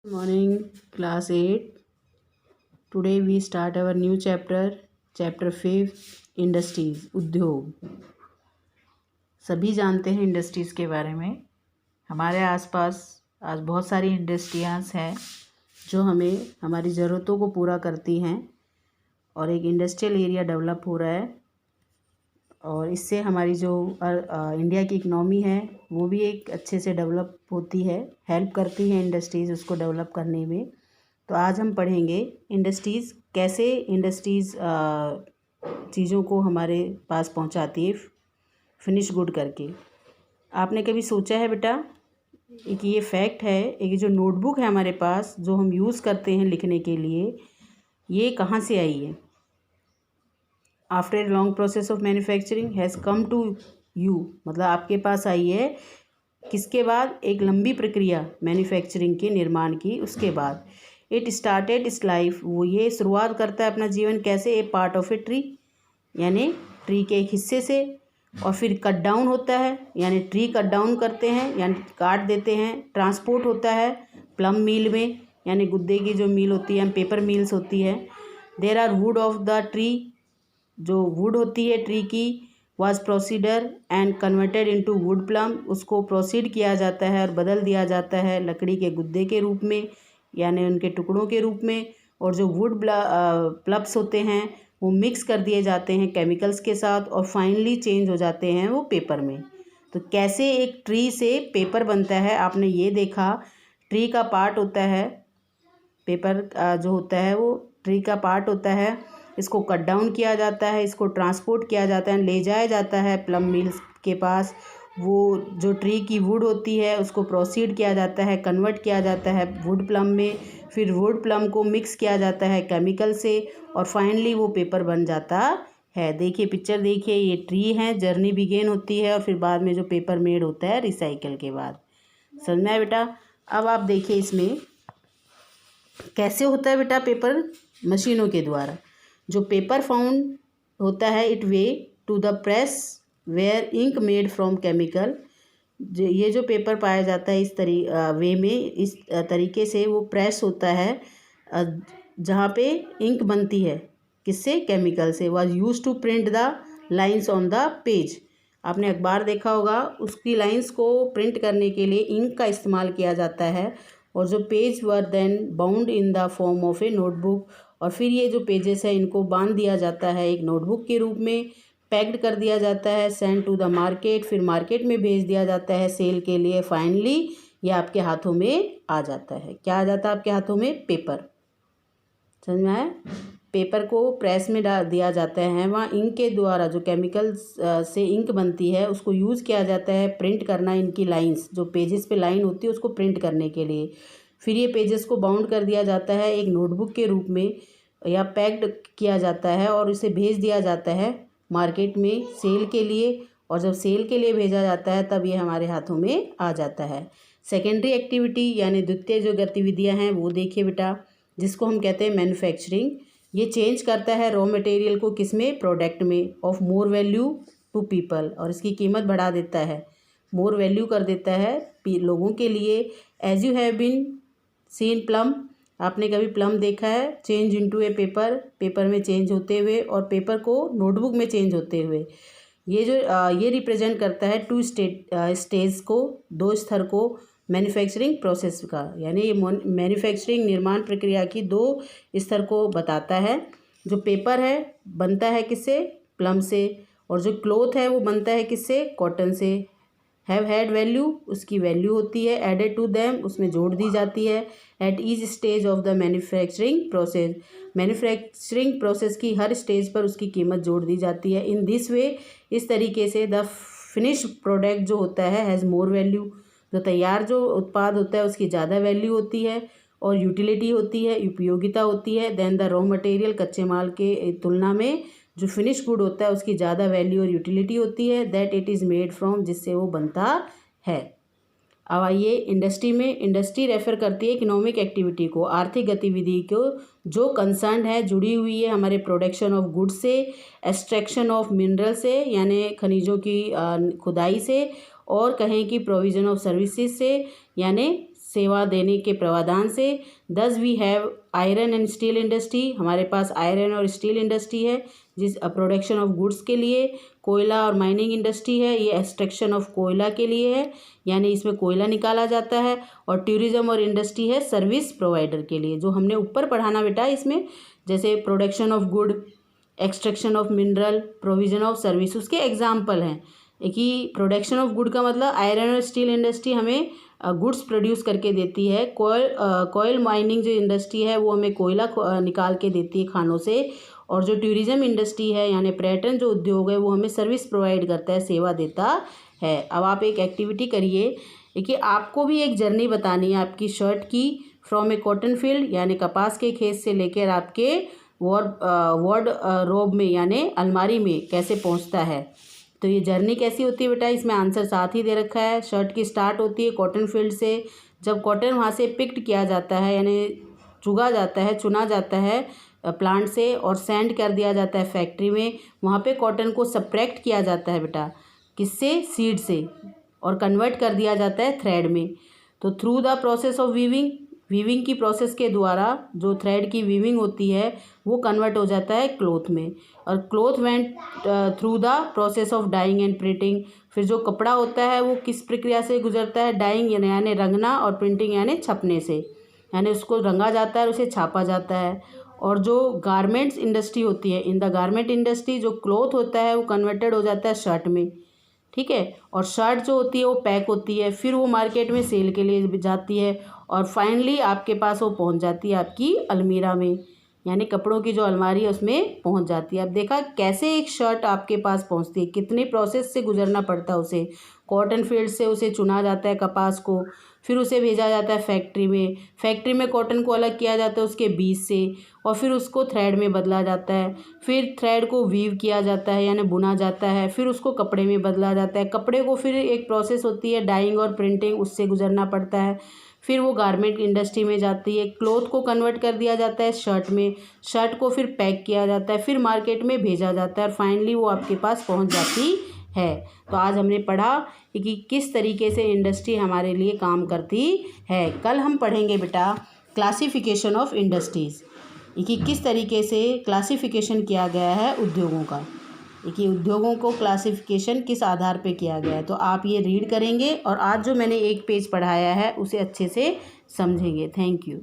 Morning, class 8. Today we start our new chapter 5, industries, उद्योग। सभी जानते हैं इंडस्ट्रीज़ के बारे में। हमारे आसपास आज बहुत सारी इंडस्ट्रियाँ हैं जो हमें हमारी ज़रूरतों को पूरा करती हैं और एक इंडस्ट्रियल एरिया डेवलप हो रहा है और इससे हमारी जो इंडिया की इकनॉमी है वो भी एक अच्छे से डेवलप होती है, हेल्प करती है इंडस्ट्रीज़ उसको डेवलप करने में। तो आज हम पढ़ेंगे इंडस्ट्रीज़ कैसे चीज़ों को हमारे पास पहुंचाती है फिनिश गुड करके। आपने कभी सोचा है बेटा, एक ये फैक्ट है, एक जो नोटबुक है हमारे पास जो हम यूज़ करते हैं लिखने के लिए, ये कहाँ से आई है? After a long process of manufacturing has come to you, मतलब आपके पास आई है किसके बाद? एक लंबी प्रक्रिया मैन्युफैक्चरिंग के निर्माण की, उसके बाद। इट स्टार्टेड इट्स लाइफ, वो ये शुरुआत करता है अपना जीवन कैसे? ए पार्ट ऑफ ए ट्री, यानी ट्री के एक हिस्से से, और फिर कट डाउन होता है, यानी ट्री कट डाउन करते हैं यानी काट देते हैं। ट्रांसपोर्ट होता है प्लम मिल में, यानी गुद्दे की जो मिल होती है, पेपर मिल्स होती है। There are wood of the tree, जो वुड होती है ट्री की, was proceeded and converted into wood plum, उसको प्रोसीड किया जाता है और बदल दिया जाता है लकड़ी के गुद्दे के रूप में, यानी उनके टुकड़ों के रूप में। और जो वुड प्लप्स होते हैं वो मिक्स कर दिए जाते हैं केमिकल्स के साथ और फाइनली चेंज हो जाते हैं वो पेपर में। तो कैसे एक ट्री से पेपर बनता है, आपने ये देखा। ट्री का पार्ट होता है, पेपर जो होता है वो ट्री का पार्ट होता है। इसको कट डाउन किया जाता है, इसको ट्रांसपोर्ट किया जाता है, ले जाया जाता है प्लम मिल्स के पास। वो जो ट्री की वुड होती है उसको प्रोसीड किया जाता है, कन्वर्ट किया जाता है वुड प्लम में, फिर वुड प्लम को मिक्स किया जाता है केमिकल से और फाइनली वो पेपर बन जाता है। देखिए पिक्चर देखिए, ये ट्री है, जर्नी बिगेन होती है और फिर बाद में जो पेपर मेड होता है रिसाइकल के बाद। समझ में आया बेटा? अब आप देखिए इसमें कैसे होता है बेटा पेपर? मशीनों के द्वारा। जो पेपर फाउंड होता है it way to the press where ink made from chemical, ये जो पेपर पाया जाता है इस वे में, इस तरीके से वो प्रेस होता है जहाँ पे इंक बनती है, किससे? केमिकल से। Was use to print the lines on the page, आपने अखबार देखा होगा, उसकी लाइंस को प्रिंट करने के लिए इंक का इस्तेमाल किया जाता है। और जो page were then bound in the form of a notebook, और फिर ये जो पेजेस है इनको बांध दिया जाता है एक नोटबुक के रूप में, पैक्ड कर दिया जाता है, सेंड टू द मार्केट, फिर मार्केट में भेज दिया जाता है सेल के लिए। फाइनली ये आपके हाथों में आ जाता है। क्या आ जाता है आपके हाथों में? पेपर। समझ में आया? पेपर को प्रेस में डाल दिया जाता है, वहाँ इंक के द्वारा जो केमिकल से इंक बनती है उसको यूज़ किया जाता है प्रिंट करना, इनकी लाइंस, जो पेजेस पे लाइन होती है उसको प्रिंट करने के लिए। फिर ये पेजेस को बाउंड कर दिया जाता है एक नोटबुक के रूप में या पैक्ड किया जाता है और इसे भेज दिया जाता है मार्केट में सेल के लिए। और जब सेल के लिए भेजा जाता है तब ये हमारे हाथों में आ जाता है। सेकेंडरी एक्टिविटी यानी द्वितीय जो गतिविधियाँ हैं वो देखिए बेटा, जिसको हम कहते हैं मैन्युफैक्चरिंग। ये चेंज करता है रॉ मटेरियल को, किसमें? प्रोडक्ट में, of more value to people, और इसकी कीमत बढ़ा देता है, मोर वैल्यू कर देता है लोगों के लिए। As you have been seen plum, आपने कभी प्लम देखा है? Change into a paper, paper में चेंज होते हुए और पेपर को नोटबुक में चेंज होते हुए। ये जो ये रिप्रेजेंट करता है टू स्टेज को, दो स्तर को मैन्युफैक्चरिंग प्रोसेस का, यानी ये मैन्युफैक्चरिंग निर्माण प्रक्रिया की दो स्तर को बताता है। जो पेपर है बनता है किससे? प्लम से, और जो क्लोथ है वो बनता है किससे? कॉटन से। हैव हैड वैल्यू, उसकी वैल्यू होती है, एडेड टू देम, उसमें जोड़ दी जाती है। At each stage of the manufacturing process, manufacturing process की हर स्टेज पर उसकी कीमत जोड़ दी जाती है। इन दिस वे, इस तरीके से द फिनिश प्रोडक्ट जो होता है हैज़ मोर वैल्यू, जो तैयार जो उत्पाद होता है उसकी ज़्यादा वैल्यू होती है और यूटिलिटी होती है, उपयोगिता होती है, देन द रॉ मटेरियल, कच्चे माल के तुलना में जो फिनिश गुड होता है उसकी ज़्यादा वैल्यू और यूटिलिटी होती है, that it is made from, जिससे वो बनता है। अब आइए इंडस्ट्री में। इंडस्ट्री रेफर करती है इकोनॉमिक एक्टिविटी को, आर्थिक गतिविधि को जो कंसर्न है, जुड़ी हुई है हमारे प्रोडक्शन ऑफ गुड्स से, एक्सट्रैक्शन ऑफ मिनरल से, यानी खनिजों की खुदाई से, और कहें कि प्रोविज़न ऑफ सर्विसेज से, यानी सेवा देने के प्रावधान से। Thus we have iron and steel industry, हमारे पास आयरन और स्टील इंडस्ट्री है जिस प्रोडक्शन ऑफ गुड्स के लिए। कोयला और माइनिंग इंडस्ट्री है, ये एक्सट्रैक्शन ऑफ कोयला के लिए है, यानी इसमें कोयला निकाला जाता है। और टूरिज्म और इंडस्ट्री है सर्विस प्रोवाइडर के लिए, जो हमने ऊपर पढ़ाना बेटा इसमें, जैसे production of good, extraction of mineral, provision of service, उसके एग्जाम्पल हैं। एक ही प्रोडक्शन ऑफ गुड का मतलब आयरन और स्टील इंडस्ट्री हमें गुड्स प्रोड्यूस करके देती है। कोयल माइनिंग जो इंडस्ट्री है वो हमें कोयला निकाल के देती है खानों से। और जो टूरिज्म इंडस्ट्री है यानी पर्यटन जो उद्योग है वो हमें सर्विस प्रोवाइड करता है, सेवा देता है। अब आप एक एक्टिविटी करिए। देखिए आपको भी एक जर्नी बतानी है आपकी शर्ट की, फ्रॉम ए कॉटन फील्ड यानी कपास के खेत से लेकर आपके वार्डरोब में यानी अलमारी में कैसे पहुंचता है। तो ये जर्नी कैसी होती है बेटा, इसमें आंसर साथ ही दे रखा है। शर्ट की स्टार्ट होती है कॉटन फील्ड से, जब कॉटन वहाँ से पिक्ड किया जाता है यानी चुगा जाता है, चुना जाता है प्लांट से और सेंड कर दिया जाता है फैक्ट्री में। वहाँ पे कॉटन को सब्ट्रैक्ट किया जाता है बेटा, किससे, सीड से, और कन्वर्ट कर दिया जाता है थ्रेड में। तो through the process of weaving की प्रोसेस के द्वारा जो थ्रेड की वीविंग होती है वो कन्वर्ट हो जाता है क्लोथ में। और cloth went through the process of dyeing and printing. फिर जो कपड़ा होता है वो किस प्रक्रिया से गुजरता है, डाइंग यानी रंगना, और प्रिंटिंग यानी छपने से, यानी उसको रंगा जाता है और उसे छापा जाता है। और जो गारमेंट्स इंडस्ट्री होती है, इन द गारमेंट इंडस्ट्री जो क्लोथ होता है वो कन्वर्टेड हो जाता है शर्ट में, ठीक है। और शर्ट जो होती है वो पैक होती है, फिर वो मार्केट में सेल के लिए जाती है और फाइनली आपके पास वो पहुंच जाती है आपकी अलमीरा में, यानी कपड़ों की जो अलमारी है उसमें पहुंच जाती है। अब देखा कैसे एक शर्ट आपके पास पहुंचती है, कितने प्रोसेस से गुजरना पड़ता है उसे। कॉटन फील्ड से उसे चुना जाता है कपास को, फिर उसे भेजा जाता है फैक्ट्री में, फैक्ट्री में कॉटन को अलग किया जाता है उसके बीज से, और फिर उसको थ्रेड में बदला जाता है, फिर थ्रेड को वीव किया जाता है यानी बुना जाता है, फिर उसको कपड़े में बदला जाता है। कपड़े को फिर एक प्रोसेस होती है डाइंग और प्रिंटिंग, उससे गुजरना पड़ता है। फिर वो गारमेंट इंडस्ट्री में जाती है, क्लोथ को कन्वर्ट कर दिया जाता है शर्ट में, शर्ट को फिर पैक किया जाता है, फिर मार्केट में भेजा जाता है और फाइनली वो आपके पास पहुंच जाती है। तो आज हमने पढ़ा कि किस तरीके से इंडस्ट्री हमारे लिए काम करती है। कल हम पढ़ेंगे बेटा क्लासिफिकेशन ऑफ इंडस्ट्रीज़, कि किस तरीके से क्लासिफिकेशन किया गया है उद्योगों का, कि उद्योगों को क्लासिफिकेशन किस आधार पे किया गया है। तो आप ये रीड करेंगे और आज जो मैंने एक पेज पढ़ाया है उसे अच्छे से समझेंगे। Thank you.